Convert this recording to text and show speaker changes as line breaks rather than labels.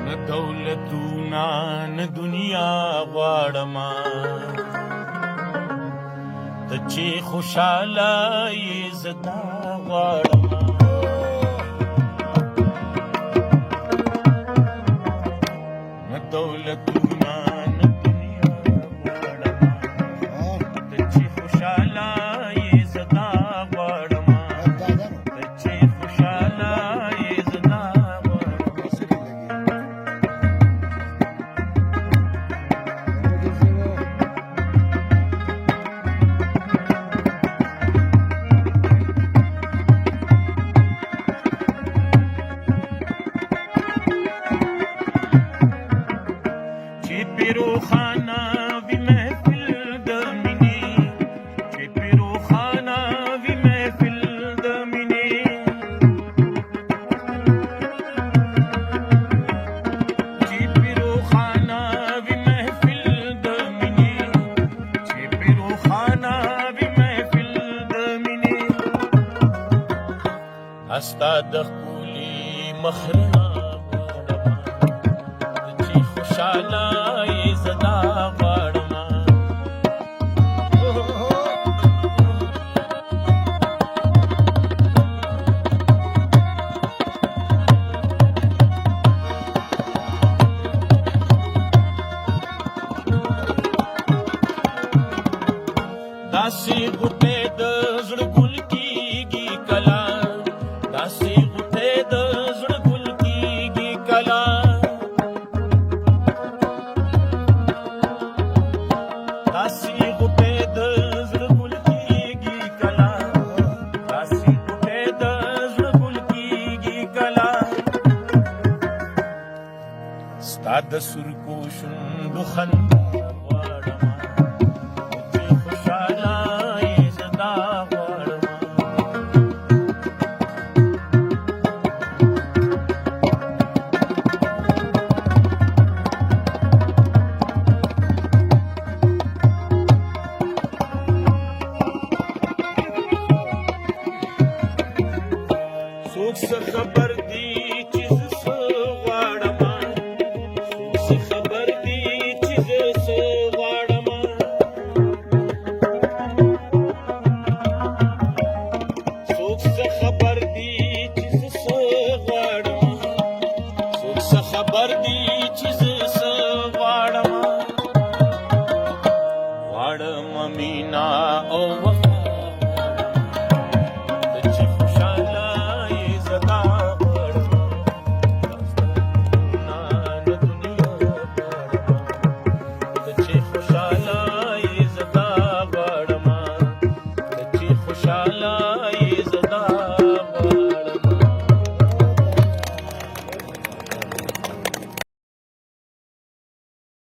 نه دولتونه نه دنیا غواړمه ته چې خوشحاله یې زه دا غواړمه نه دولتونه نه دنیا غواړمه ته چې خوشحاله یې زه دا غواړمه ته چې خوشحاله یې زه دا روخانه وي محفل د مینې چې پې روخانه وي محفل د مینې چې پې روخانه وي محفل د مینې چې پې روخانه وي محفل د مینې استا د ښکلي مخرنه غواړمه چې خوشحاله زدا غواړمه داسې غوټې د زړه ګل کېږي کله داسې غوټې د زړه ګل کېږي کله داسې غوټې د زړه ګل کېږي کله داسې غوټې د زړه ګل کېږي کله ستا د سرکو شونډو خندا غواړمه چې خوشحاله یې زه دا غواړمه څوک څه خبر دي چې زه څه غواړمه څوک څه خبر دي چې زه څه غواړمه څوک څه خبر دي چې زه څه غواړمه څوک څه خبر دي چې زه څه غواړمه غواړمه مینا او وفا Shala